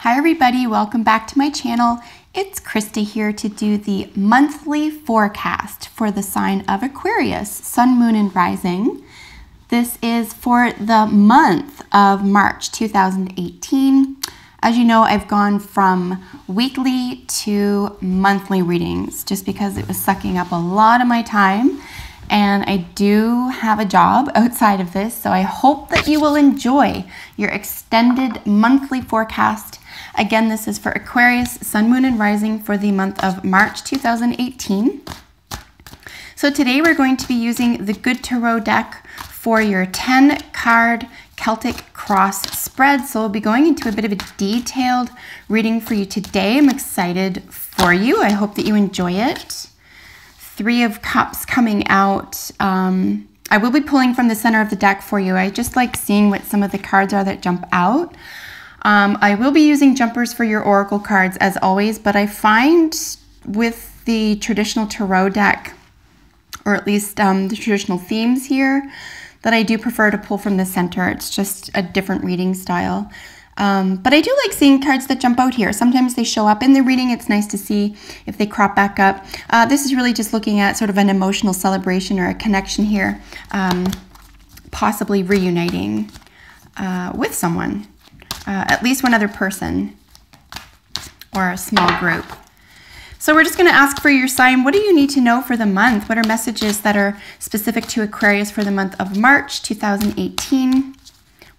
Hi everybody, welcome back to my channel. It's Krista here to do the monthly forecast for the sign of Aquarius, Sun, Moon, and Rising. This is for the month of March 2018. As you know, I've gone from weekly to monthly readings just because it was sucking up a lot of my time. And I do have a job outside of this, so I hope that you will enjoy your extended monthly forecast. Again, this is for Aquarius, Sun, Moon, and Rising for the month of March 2018. So today we're going to be using the Good Tarot deck for your 10-card Celtic cross spread. So we'll be going into a bit of a detailed reading for you today. I'm excited for you. I hope that you enjoy it. Three of Cups coming out. I will be pulling from the center of the deck for you. I just like seeing what some of the cards are that jump out. I will be using jumpers for your oracle cards as always, but I find with the traditional tarot deck, or at least the traditional themes here, that I do prefer to pull from the center. It's just a different reading style. But I do like seeing cards that jump out here. Sometimes they show up in the reading. It's nice to see if they crop back up. This is really just looking at sort of an emotional celebration or a connection here, possibly reuniting with someone, at least one other person or a small group. So we're just going to ask for your sign. What do you need to know for the month? What are messages that are specific to Aquarius for the month of March 2018?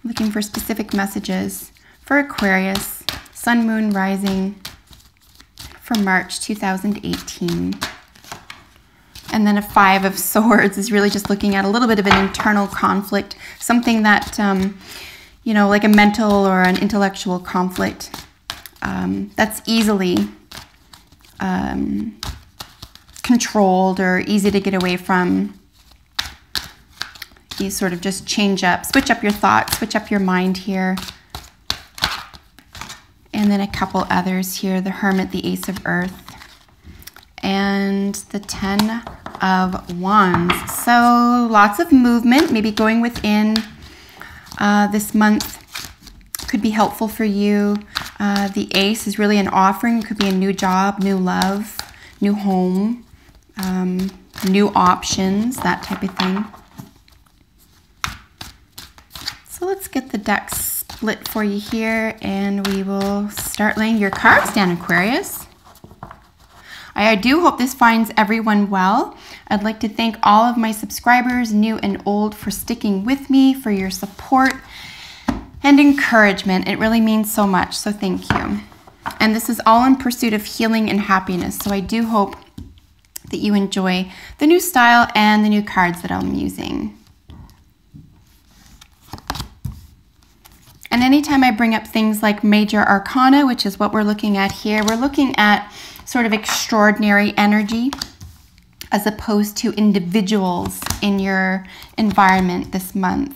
Looking for specific messages for Aquarius, Sun, Moon, Rising for March 2018. And then a Five of Swords is really just looking at a little bit of an internal conflict, something that, you know, like a mental or an intellectual conflict that's easily controlled or easy to get away from. You sort of just change up, switch up your thoughts, switch up your mind here. And then a couple others here, the Hermit, the Ace of Earth, and the 10 of Wands. So lots of movement, maybe going within this month could be helpful for you. The Ace is really an offering. It could be a new job, new love, new home, new options, that type of thing. So let's get the deck split for you here, and we will start laying your cards down, Aquarius. I do hope this finds everyone well. I'd like to thank all of my subscribers, new and old, for sticking with me, for your support and encouragement. It really means so much, so thank you. And this is all in pursuit of healing and happiness, so I do hope that you enjoy the new style and the new cards that I'm using. And anytime I bring up things like major arcana, which is what we're looking at here, we're looking at sort of extraordinary energy as opposed to individuals in your environment this month.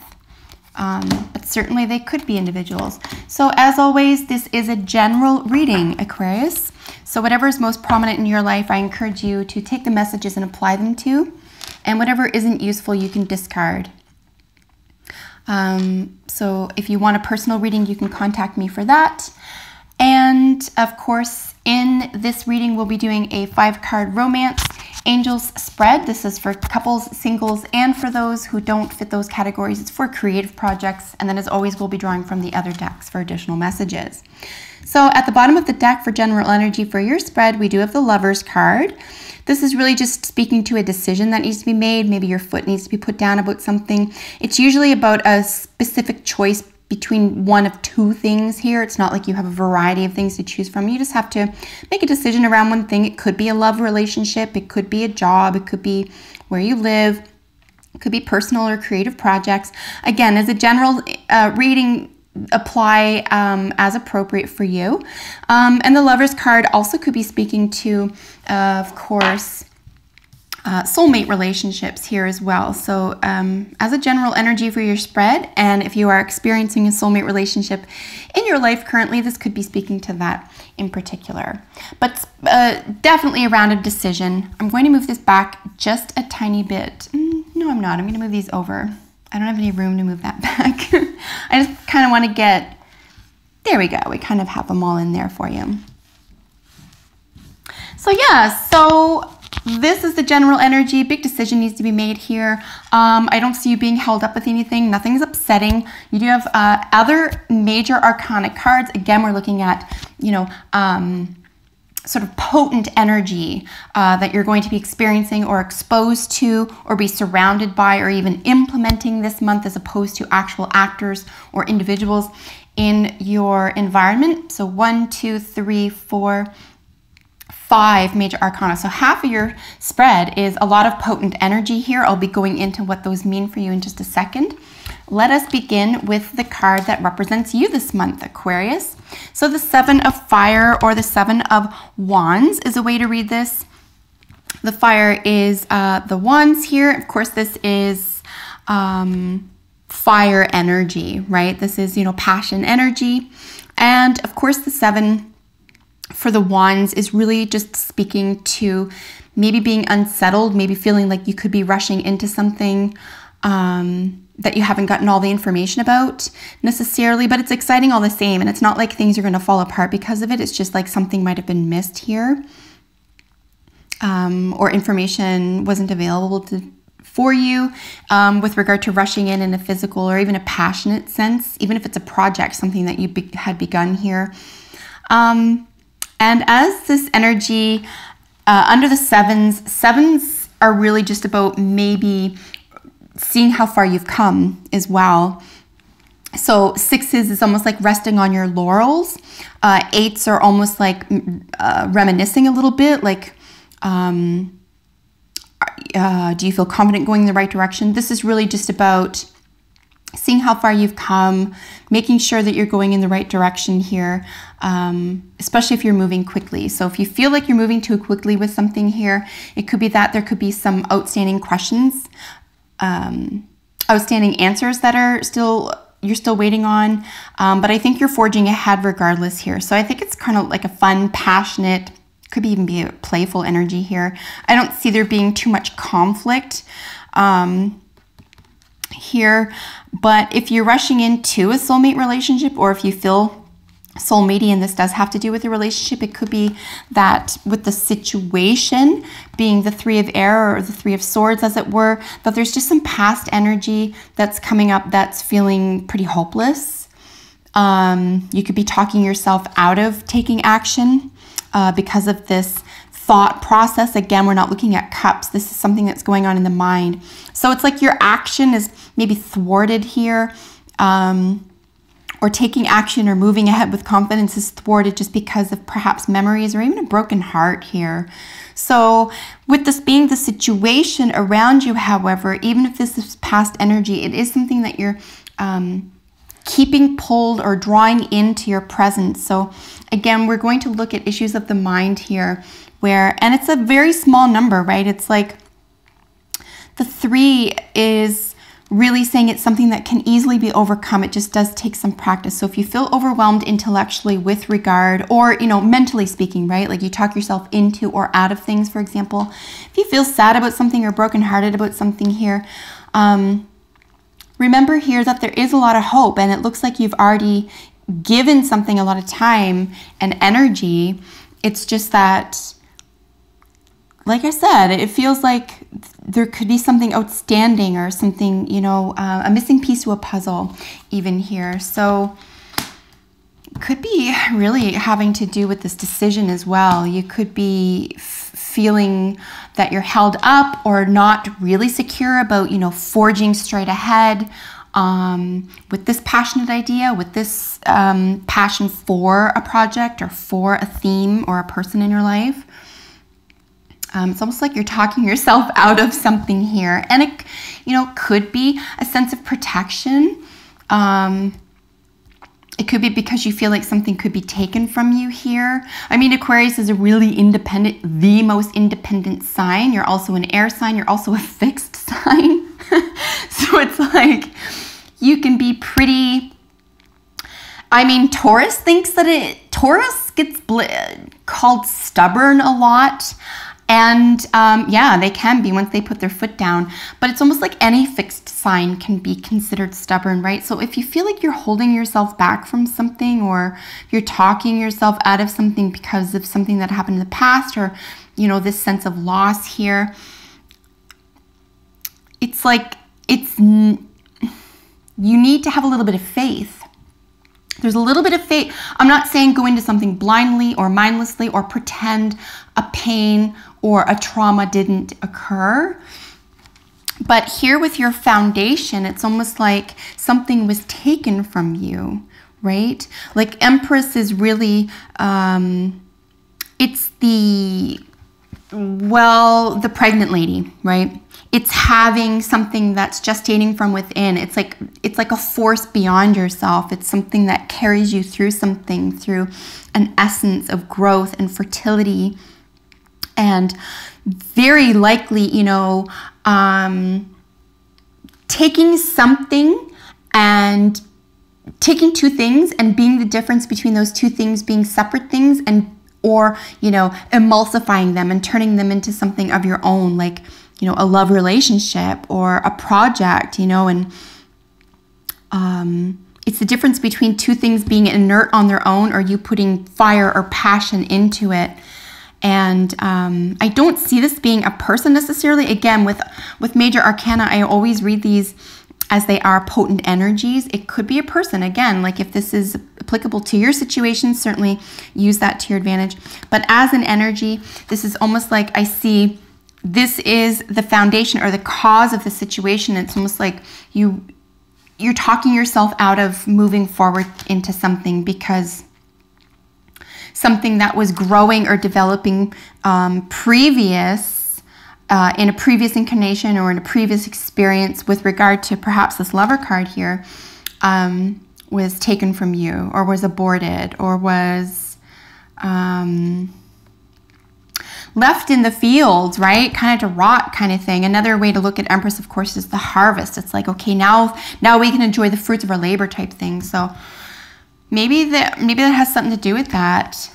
But certainly they could be individuals. So as always, this is a general reading, Aquarius. So whatever is most prominent in your life, I encourage you to take the messages and apply them to. And whatever isn't useful, you can discard. So if you want a personal reading, you can contact me for that. And of course, in this reading, we'll be doing a 5-card romance angels spread. This is for couples, singles, and for those who don't fit those categories. It's for creative projects. And then as always, we'll be drawing from the other decks for additional messages. So at the bottom of the deck for general energy for your spread, we do have the Lovers card. This is really just speaking to a decision that needs to be made. Maybe your foot needs to be put down about something. It's usually about a specific choice between one of two things here. It's not like you have a variety of things to choose from. You just have to make a decision around one thing. It could be a love relationship. It could be a job. It could be where you live. It could be personal or creative projects. Again, as a general reading, apply as appropriate for you. And the Lovers card also could be speaking to, of course, soulmate relationships here as well. So as a general energy for your spread, and if you are experiencing a soulmate relationship in your life currently, this could be speaking to that in particular. But definitely a round of decision. I'm going to move this back just a tiny bit. No, I'm not. I'm going to move these over. I don't have any room to move that back. I just kind of want to get There we go. We kind of have them all in there for you. So yeah, so this is the general energy. Big decision needs to be made here. I don't see you being held up with anything. Nothing's upsetting. You do have other major arcana cards. Again, we're looking at, you know, sort of potent energy that you're going to be experiencing or exposed to or be surrounded by or even implementing this month, as opposed to actual actors or individuals in your environment. So 1, 2, 3, 4, 5 major arcana. So half of your spread is a lot of potent energy here. I'll be going into what those mean for you in just a second. Let us begin with the card that represents you this month, Aquarius. So the 7 of Fire, or the 7 of Wands, is a way to read this. The fire is the wands here. Of course, this is fire energy, right? This is, you know, passion energy. And of course, the 7 for the wands is really just speaking to maybe being unsettled, maybe feeling like you could be rushing into something that you haven't gotten all the information about necessarily, but it's exciting all the same. And it's not like things are going to fall apart because of it. It's just like something might have been missed here, or information wasn't available for you with regard to rushing in a physical or even a passionate sense, even if it's a project, something that you had begun here. And as this energy under the sevens are really just about maybe seeing how far you've come as well. So 6s is almost like resting on your laurels. 8s are almost like reminiscing a little bit, like do you feel confident going in the right direction? This is really just about seeing how far you've come, making sure that you're going in the right direction here, especially if you're moving quickly. So if you feel like you're moving too quickly with something here, it could be that there could be some outstanding questions, outstanding answers that are you're still waiting on. But I think you're forging ahead regardless here. So I think it's kind of like a fun, passionate, could even be a playful energy here. I don't see there being too much conflict here, but if you're rushing into a soulmate relationship, or if you feel soulmatey, and this does have to do with a relationship, it could be that with the situation being the 3 of air, or the 3 of swords as it were, that there's just some past energy that's coming up that's feeling pretty hopeless. You could be talking yourself out of taking action because of this thought process. Again, we're not looking at cups. This is something that's going on in the mind. So it's like your action is maybe thwarted here, or taking action or moving ahead with confidence is thwarted just because of perhaps memories or even a broken heart here. So with this being the situation around you, however, even if this is past energy, it is something that you're keeping pulled or drawing into your presence. So again, we're going to look at issues of the mind here, and it's a very small number, right? It's like the 3 is really saying it's something that can easily be overcome. It just does take some practice. So if you feel overwhelmed intellectually with regard, or, you know, mentally speaking, right? Like you talk yourself into or out of things, for example. If you feel sad about something or brokenhearted about something here, remember here that there is a lot of hope, and it looks like you've already given something a lot of time and energy. It's just that, like I said, it feels like there could be something outstanding or something, you know, a missing piece to a puzzle even here. So it could be really having to do with this decision as well. You could be feeling that you're held up or not really secure about, you know, forging straight ahead with this passionate idea, with this passion for a project or for a theme or a person in your life. It's almost like you're talking yourself out of something here. And it, you know, could be a sense of protection. It could be because you feel like something could be taken from you here. I mean, Aquarius is a really independent, the most independent sign. You're also an air sign. You're also a fixed sign. So it's like you can be pretty... I mean, Taurus thinks that Taurus gets called stubborn a lot. And yeah, they can be once they put their foot down. But it's almost like any fixed sign can be considered stubborn, right? So if you feel like you're holding yourself back from something, or you're talking yourself out of something because of something that happened in the past, or, you know, this sense of loss here, it's like you need to have a little bit of faith. There's a little bit of faith. I'm not saying go into something blindly or mindlessly or pretend a pain or a trauma didn't occur. But here with your foundation, it's almost like something was taken from you, right? Like Empress is really, it's the pregnant lady, right? It's having something that's gestating from within. It's like a force beyond yourself. It's something that carries you through something, through an essence of growth and fertility. And very likely, you know, taking something and taking two things and being the difference between those two things being separate things, or, you know, emulsifying them and turning them into something of your own, like, you know, a love relationship or a project, you know, and it's the difference between two things being inert on their own, or you putting fire or passion into it. And I don't see this being a person necessarily. Again, with major arcana, I always read these as they are potent energies. It could be a person. Again, like if this is applicable to your situation, certainly use that to your advantage. But as an energy, this is almost like I see this is the foundation or the cause of the situation. It's almost like you're talking yourself out of moving forward into something because something that was growing or developing previous in a previous incarnation or in a previous experience with regard to perhaps this Lover card here was taken from you, or was aborted, or was left in the fields, right? Kind of to rot kind of thing. Another way to look at Empress, of course, is the harvest. It's like, okay, now we can enjoy the fruits of our labor type thing. So maybe that has something to do with that.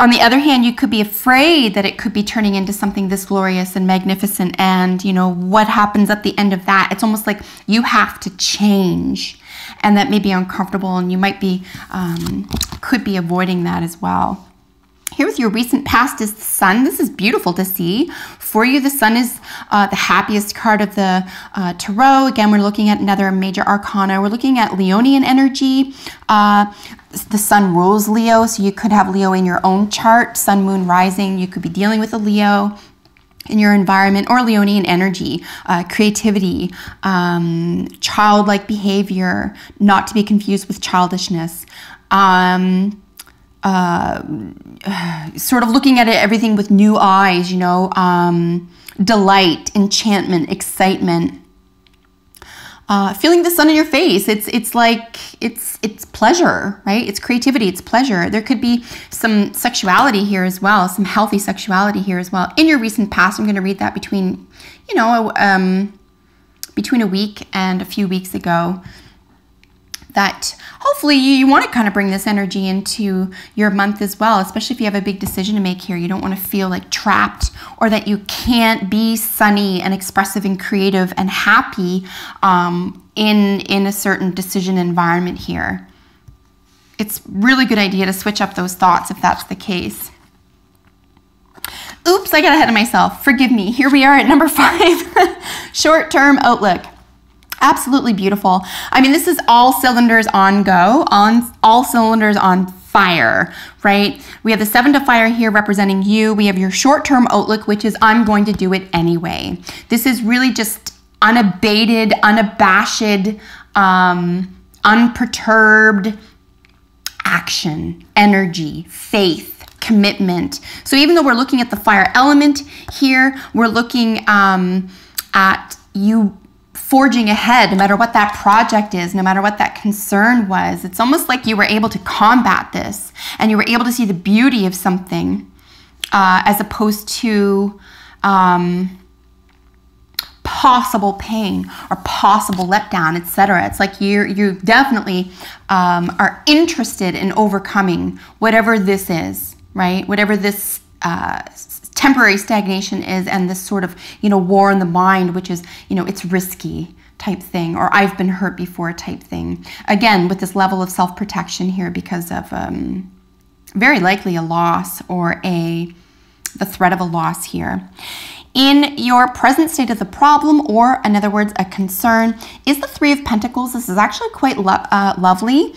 On the other hand, you could be afraid that it could be turning into something this glorious and magnificent, and, you know, what happens at the end of that? It's almost like you have to change, and that may be uncomfortable, and you might be, could be avoiding that as well. Here with your recent past is the Sun. This is beautiful to see. For you, the Sun is the happiest card of the Tarot. Again, we're looking at another major arcana. We're looking at Leonian energy. The Sun rules Leo, so you could have Leo in your own chart. Sun, Moon, Rising. You could be dealing with a Leo in your environment, or Leonian energy, creativity, childlike behavior, not to be confused with childishness. Sort of looking at everything with new eyes, you know, delight, enchantment, excitement, feeling the sun in your face. It's like, it's pleasure, right? It's creativity, it's pleasure. There could be some sexuality here as well, some healthy sexuality here as well. In your recent past, I'm going to read that between, you know, between a week and a few weeks ago, that hopefully you want to kind of bring this energy into your month as well, especially if you have a big decision to make here. You don't want to feel like trapped, or that you can't be sunny and expressive and creative and happy in a certain decision environment here. It's really good idea to switch up those thoughts if that's the case. Oops, I got ahead of myself. Forgive me. Here we are at number 5, short-term outlook. Absolutely beautiful. I mean, this is all cylinders on go, all cylinders on fire, right? We have the 7 of fire here representing you. We have your short-term outlook, which is I'm going to do it anyway. This is really just unabated, unabashed, unperturbed action, energy, faith, commitment. So even though we're looking at the fire element here, we're looking at you forging ahead, no matter what that project is, no matter what that concern was. It's almost like you were able to combat this, and you were able to see the beauty of something as opposed to possible pain or possible letdown, etc. It's like you definitely are interested in overcoming whatever this is, right? Whatever this temporary stagnation is, and this sort of, war in the mind, which is, it's risky type thing, or I've been hurt before type thing. Again, with this level of self-protection here because of very likely a loss or the threat of a loss here. In your present state of the problem, or in other words, a concern, is the Three of Pentacles. This is actually quite lovely.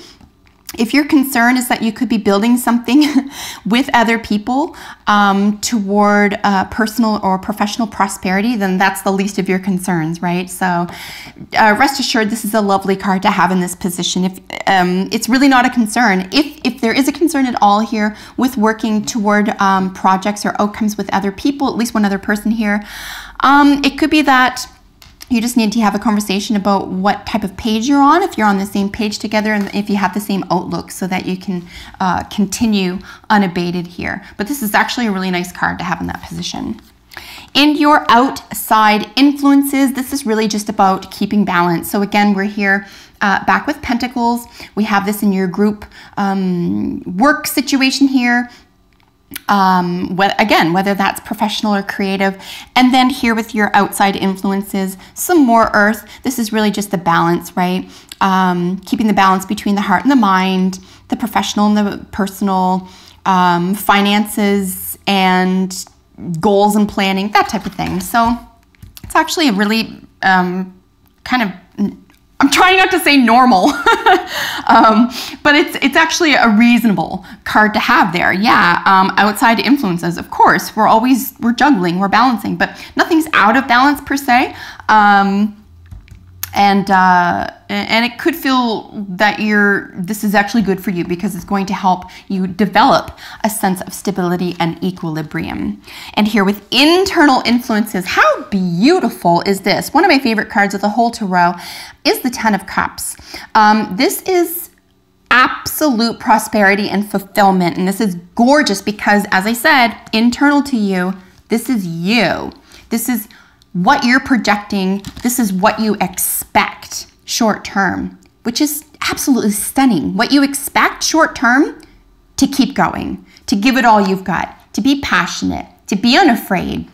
If your concern is that you could be building something with other people toward personal or professional prosperity, then that's the least of your concerns, right? So rest assured, this is a lovely card to have in this position. If it's really not a concern, if there is a concern at all here with working toward projects or outcomes with other people, at least one other person here, it could be that you just need to have a conversation about what type of page you're on, if you're on the same page together, and if you have the same outlook, so that you can continue unabated here. But this is actually a really nice card to have in that position. In your outside influences, this is really just about keeping balance. So again, we're here back with Pentacles. We have this in your group work situation here. Whether that's professional or creative. And then here with your outside influences, some more earth. This is really just the balance, right? Keeping the balance between the heart and the mind, the professional and the personal, finances and goals and planning, that type of thing. So it's actually a really I'm trying not to say normal, but it's actually a reasonable card to have there. Yeah, outside influences, of course, we're juggling, we're balancing, but nothing's out of balance per se. And it could feel that this is actually good for you because it's going to help you develop a sense of stability and equilibrium. And here with internal influences, how beautiful is this? One of my favorite cards of the whole tarot is the Ten of Cups. This is absolute prosperity and fulfillment. And this is gorgeous because, as I said, internal to you, this is you. This is what you're projecting. This is what you expect short term, which is absolutely stunning. What you expect short term, to keep going, to give it all you've got, to be passionate, to be unafraid.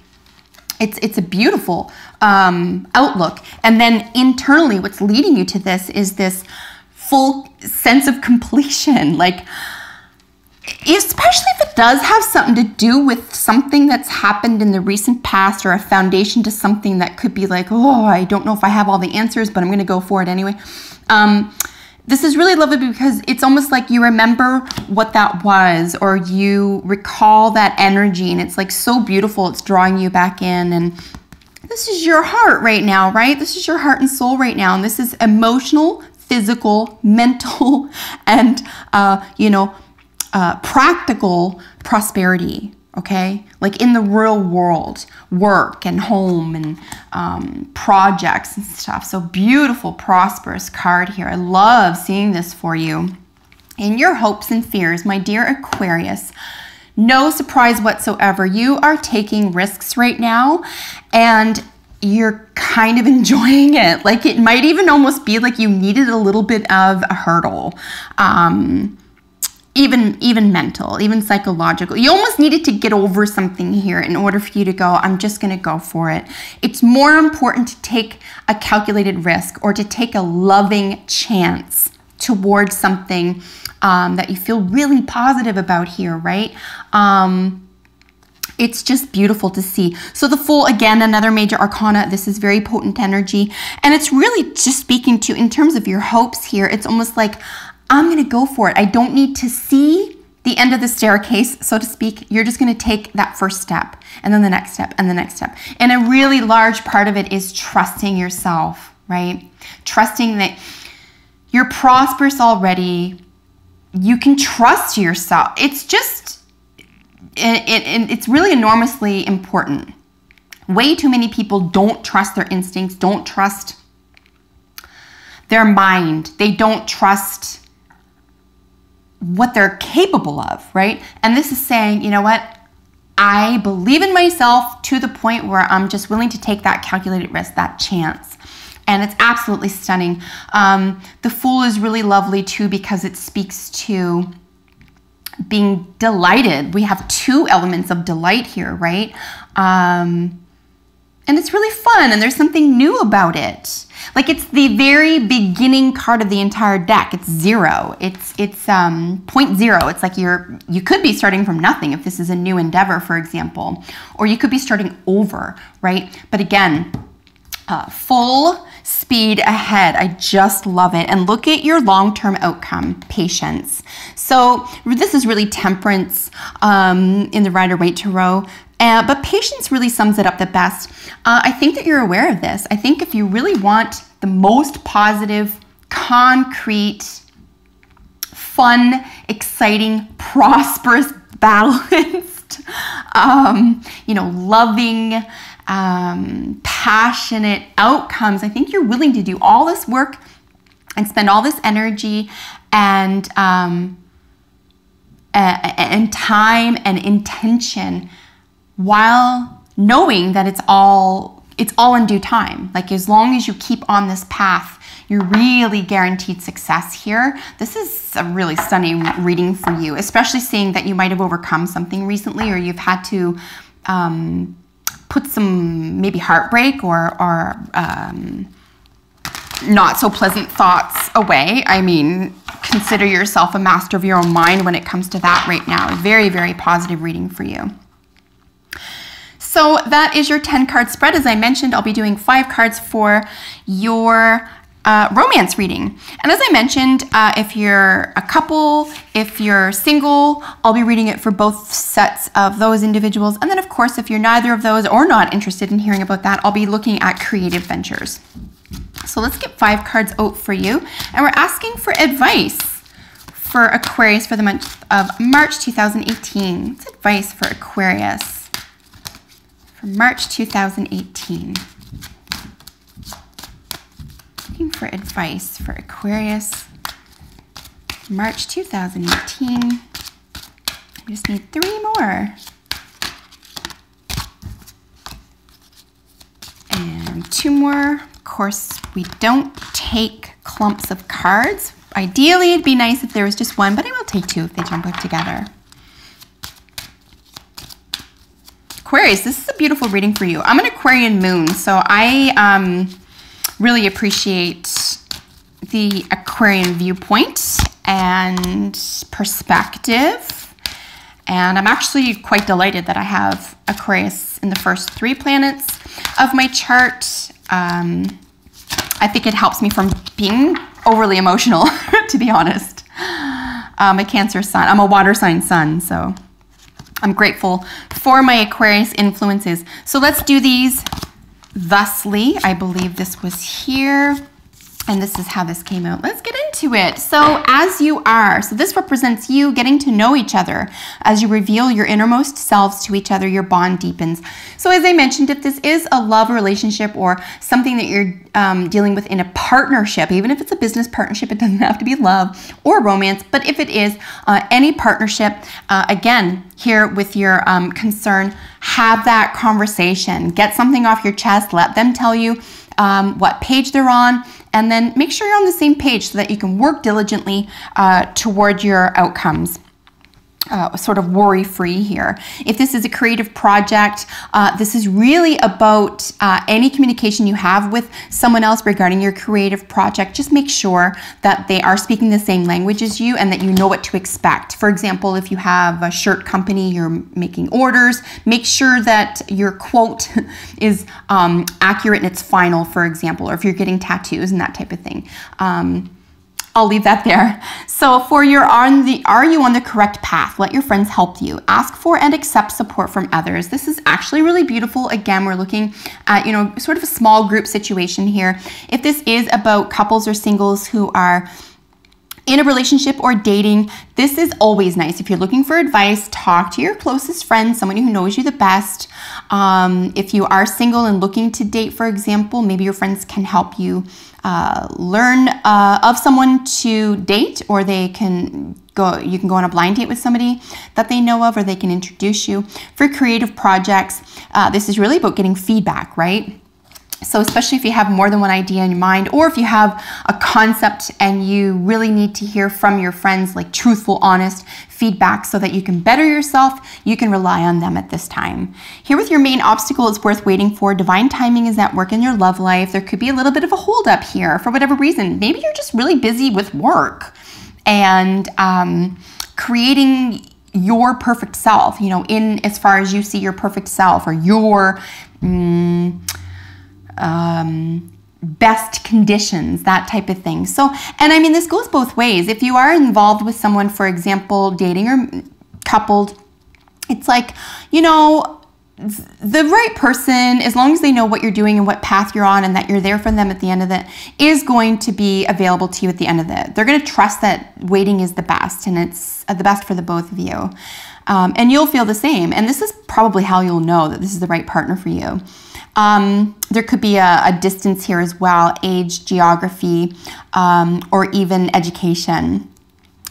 It's a beautiful outlook. And then internally, what's leading you to this is this full sense of completion. Like, especially if it does have something to do with something that's happened in the recent past, or a foundation to something that could be like, oh, I don't know if I have all the answers, but I'm going to go for it anyway. This is really lovely because it's almost like you remember what that was, or you recall that energy, and it's like so beautiful. It's drawing you back in, and this is your heart right now, right? This is your heart and soul right now, and this is emotional, physical, mental, and practical prosperity, okay? Like in the real world, work and home and projects and stuff. So beautiful, prosperous card here. I love seeing this for you. In your hopes and fears, my dear Aquarius, no surprise whatsoever. You are taking risks right now, and you're kind of enjoying it. Like, it might even almost be like you needed a little bit of a hurdle. Even mental, even psychological. You almost needed to get over something here in order for you to go, I'm just going to go for it. It's more important to take a calculated risk, or to take a loving chance towards something that you feel really positive about here, right? It's just beautiful to see. So the Fool, again, another major arcana. This is very potent energy. And it's really just speaking to, in terms of your hopes here, it's almost like, I'm going to go for it. I don't need to see the end of the staircase, so to speak. You're just going to take that first step, and then the next step, and the next step. And a really large part of it is trusting yourself, right? Trusting that you're prosperous already. You can trust yourself. It's just, it's really enormously important. Way too many people don't trust their instincts, don't trust their mind. They don't trust what they're capable of, right? And this is saying, you know what? I believe in myself to the point where I'm just willing to take that calculated risk, that chance. And it's absolutely stunning. The Fool is really lovely too, because it speaks to being delighted. We have two elements of delight here, right? And it's really fun, and there's something new about it. Like, it's the very beginning card of the entire deck. It's zero. It's point zero. It's like you could be starting from nothing if this is a new endeavor, for example, or you could be starting over, right? But again, full speed ahead. I just love it. And look at your long-term outcome, patience. So this is really temperance in the Rider-Waite Tarot. But patience really sums it up the best. I think that you're aware of this. I think if you really want the most positive, concrete, fun, exciting, prosperous, balanced, loving, passionate outcomes, I think you're willing to do all this work and spend all this energy and time and intention, while knowing that it's all in due time. Like, as long as you keep on this path, you're really guaranteed success here. This is a really stunning reading for you, especially seeing that you might have overcome something recently, or you've had to put some maybe heartbreak or not so pleasant thoughts away. I mean, consider yourself a master of your own mind when it comes to that right now. Very, very positive reading for you. So that is your 10 card spread. As I mentioned, I'll be doing 5 cards for your romance reading. And as I mentioned, if you're a couple, if you're single, I'll be reading it for both sets of those individuals. And then, of course, if you're neither of those or not interested in hearing about that, I'll be looking at creative ventures. So let's get 5 cards out for you. And we're asking for advice for Aquarius for the month of March 2018. What's advice for Aquarius for March 2018? Looking for advice for Aquarius, March 2018. I just need 3 more. And 2 more. Of course, we don't take clumps of cards. Ideally, it'd be nice if there was just 1, but I will take 2 if they jump out together. Aquarius, this is a beautiful reading for you. I'm an Aquarian moon, so I really appreciate the Aquarian viewpoint and perspective. And I'm actually quite delighted that I have Aquarius in the first 3 planets of my chart. I think it helps me from being overly emotional, to be honest. I'm a Cancer sun. I'm a water sign sun, so I'm grateful for my Aquarius influences. So let's do these thusly. I believe this was here, and this is how this came out. Let's get into it. So as you are, so this represents you getting to know each other. As you reveal your innermost selves to each other, your bond deepens. So as I mentioned, if this is a love relationship or something that you're dealing with in a partnership, even if it's a business partnership, it doesn't have to be love or romance, but if it is any partnership, again, here with your concern, have that conversation. Get something off your chest. Let them tell you what page they're on, and then make sure you're on the same page so that you can work diligently toward your outcomes. Sort of worry-free here. If this is a creative project, this is really about any communication you have with someone else regarding your creative project. Just make sure that they are speaking the same language as you and that you know what to expect. For example, if you have a shirt company, you're making orders, make sure that your quote is accurate and it's final, for example, or if you're getting tattoos and that type of thing. I'll leave that there. So for your are you on the correct path? Let your friends help you. Ask for and accept support from others. This is actually really beautiful. Again, we're looking at, sort of a small group situation here. If this is about couples or singles who are in a relationship or dating, this is always nice. If you're looking for advice, talk to your closest friend, someone who knows you the best. If you are single and looking to date, for example, maybe your friends can help you learn of someone to date, or you can go on a blind date with somebody that they know of, or they can introduce you. For creative projects, this is really about getting feedback, right? So especially if you have more than one idea in your mind, or if you have a concept and you really need to hear from your friends, like truthful, honest feedback so that you can better yourself, you can rely on them at this time. Here with your main obstacle, it's worth waiting for. Divine timing is at work in your love life. There could be a little bit of a holdup here for whatever reason. Maybe you're just really busy with work and creating your perfect self, you know, in as far as you see your perfect self, or your best conditions, that type of thing. So, and I mean, this goes both ways. If you are involved with someone, for example, dating or coupled, it's like, you know, the right person, as long as they know what you're doing and what path you're on and that you're there for them at the end of it, is going to be available to you at the end of it. They're going to trust that waiting is the best, and it's the best for the both of you. And you'll feel the same. And this is probably how you'll know that this is the right partner for you. There could be a distance here as well, age, geography, or even education.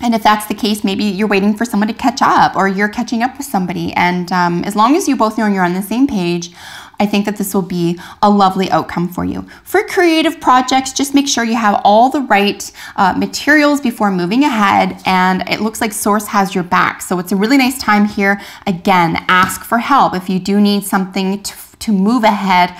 And if that's the case, maybe you're waiting for someone to catch up, or you're catching up with somebody. And as long as you both know you're on the same page, I think that this will be a lovely outcome for you. For creative projects, just make sure you have all the right materials before moving ahead, and it looks like Source has your back. So it's a really nice time here. Again, ask for help if you do need something to move ahead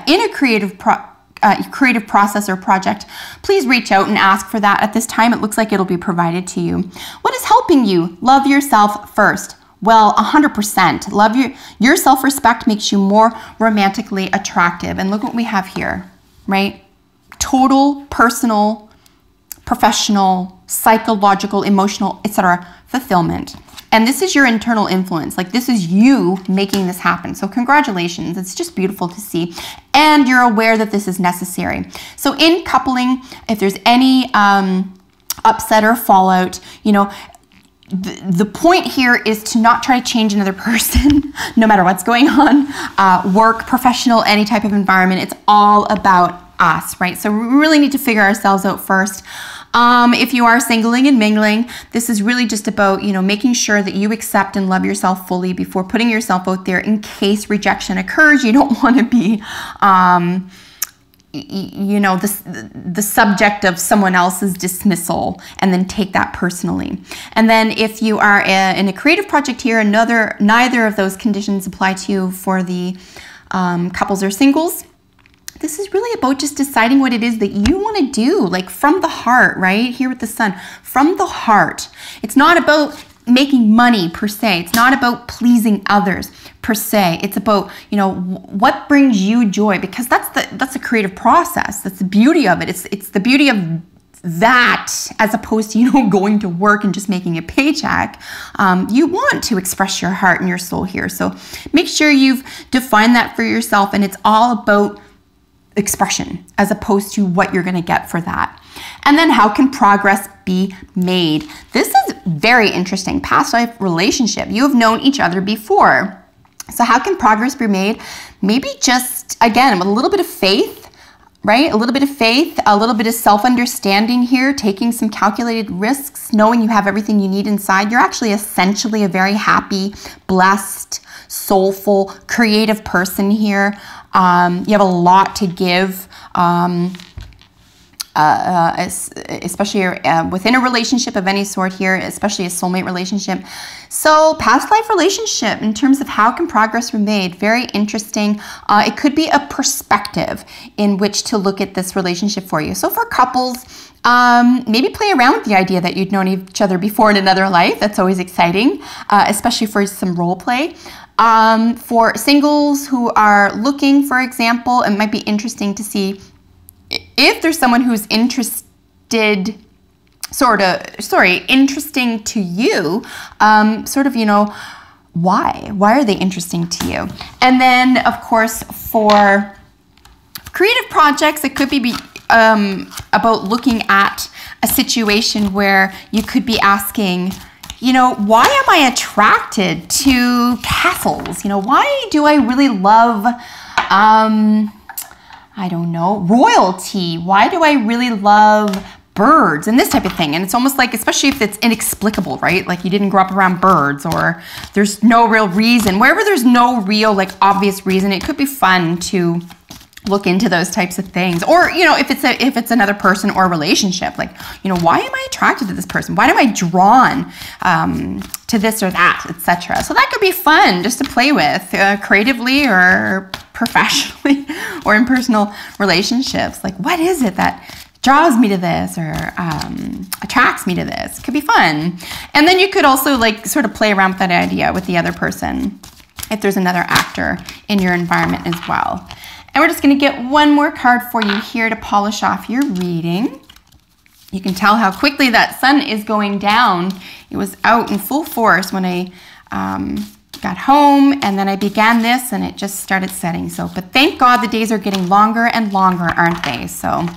in a creative process or project. Please reach out and ask for that. At this time, it looks like it'll be provided to you. What is helping you? Love yourself first. Well, 100%. Love your self-respect makes you more romantically attractive. And look what we have here, right? Total, personal, professional, psychological, emotional, etc. fulfillment. And this is your internal influence. Like, this is you making this happen. So congratulations. It's just beautiful to see. And you're aware that this is necessary. So in coupling, if there's any upset or fallout, you know, the point here is to not try to change another person, no matter what's going on, work, professional, any type of environment. It's all about us, right? So we really need to figure ourselves out first. If you are singling and mingling, this is really just about, you know, making sure that you accept and love yourself fully before putting yourself out there in case rejection occurs. You don't want to be, you know, the subject of someone else's dismissal and then take that personally. And then if you are in a creative project here, neither of those conditions apply to you for the couples or singles. This is really about just deciding what it is that you want to do, like from the heart, right? Here with the sun, from the heart. It's not about making money per se. It's not about pleasing others per se. It's about, you know, what brings you joy, because that's a creative process. That's the beauty of it. It's the beauty of that, as opposed to, you know, going to work and just making a paycheck. You want to express your heart and your soul here. So make sure you've defined that for yourself, and it's all about expression as opposed to what you're going to get for that. And then how can progress be made? This is very interesting. Past life relationship. You have known each other before. So how can progress be made? Maybe just, again, with a little bit of faith, right? A little bit of faith, a little bit of self-understanding here, taking some calculated risks, knowing you have everything you need inside. You're actually essentially a very happy, blessed, soulful, creative person here. You have a lot to give, especially within a relationship of any sort here, especially a soulmate relationship. So past life relationship, in terms of how can progress be made, very interesting. It could be a perspective in which to look at this relationship for you. So for couples, maybe play around with the idea that you'd known each other before in another life. That's always exciting, especially for some role play. For singles who are looking, for example, it might be interesting to see if there's someone who's interesting to you, sort of, you know, why are they interesting to you? And then, of course, for creative projects, it could be about looking at a situation where you could be asking, you know, why am I attracted to castles? You know, why do I really love, I don't know, royalty? Why do I really love birds and this type of thing? And it's almost like, especially if it's inexplicable, right? Like you didn't grow up around birds, or there's no real reason. Wherever there's no real, like, obvious reason, it could be fun to look into those types of things. Or, you know, if it's another person or a relationship, like, you know, why am I attracted to this person? Why am I drawn to this or that, etc. So that could be fun just to play with creatively or professionally or in personal relationships. Like, what is it that draws me to this or attracts me to this? It could be fun. And then you could also like sort of play around with that idea with the other person if there's another actor in your environment as well. And we're just going to get one more card for you here to polish off your reading. You can tell how quickly that sun is going down. It was out in full force when I got home, and then I began this and it just started setting. So, but thank God the days are getting longer and longer, aren't they? So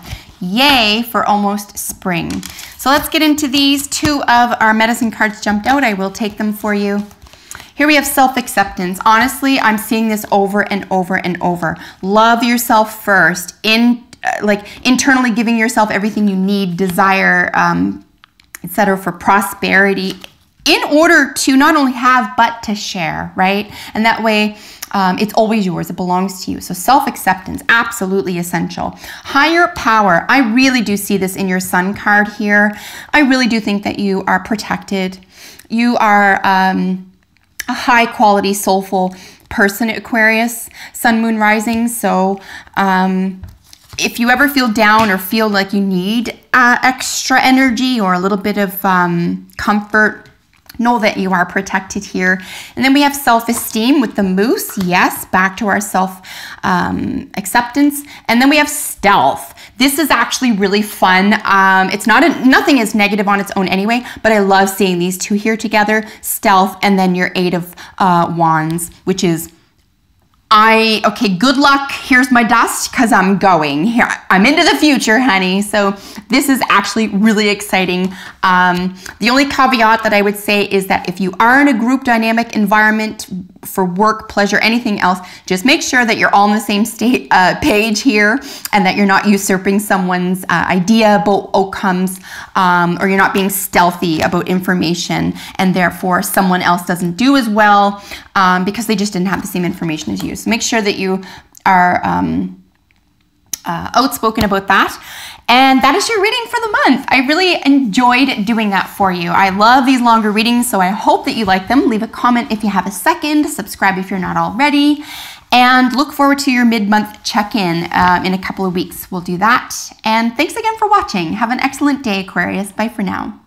yay for almost spring. So let's get into these. 2 of our medicine cards jumped out. I will take them for you. Here we have self-acceptance. Honestly, I'm seeing this over and over and over. Love yourself first. Internally giving yourself everything you need, desire, etc. for prosperity, in order to not only have, but to share, right? And that way, it's always yours. It belongs to you. So self-acceptance, absolutely essential. Higher power. I really do see this in your sun card here. I really do think that you are protected. You are a high quality, soulful person, Aquarius, sun, moon, rising. So if you ever feel down or feel like you need extra energy or a little bit of comfort, know that you are protected here. And then we have self-esteem with the moose. Yes, back to our self-acceptance. And then we have stealth. This is actually really fun. It's nothing is negative on its own anyway, but I love seeing these 2 here together, stealth, and then your 8 of wands, which is okay, good luck. Here's my dust because I'm going. Here, I'm into the future, honey. So this is actually really exciting. The only caveat that I would say is that if you are in a group dynamic environment for work, pleasure, anything else, just make sure that you're all on the same page here and that you're not usurping someone's idea about outcomes or you're not being stealthy about information and therefore someone else doesn't do as well because they just didn't have the same information as you. So make sure that you are outspoken about that. And that is your reading for the month. I really enjoyed doing that for you. I love these longer readings, so I hope that you like them. Leave a comment if you have a second. Subscribe if you're not already. And look forward to your mid-month check-in in a couple of weeks. We'll do that. And thanks again for watching. Have an excellent day, Aquarius. Bye for now.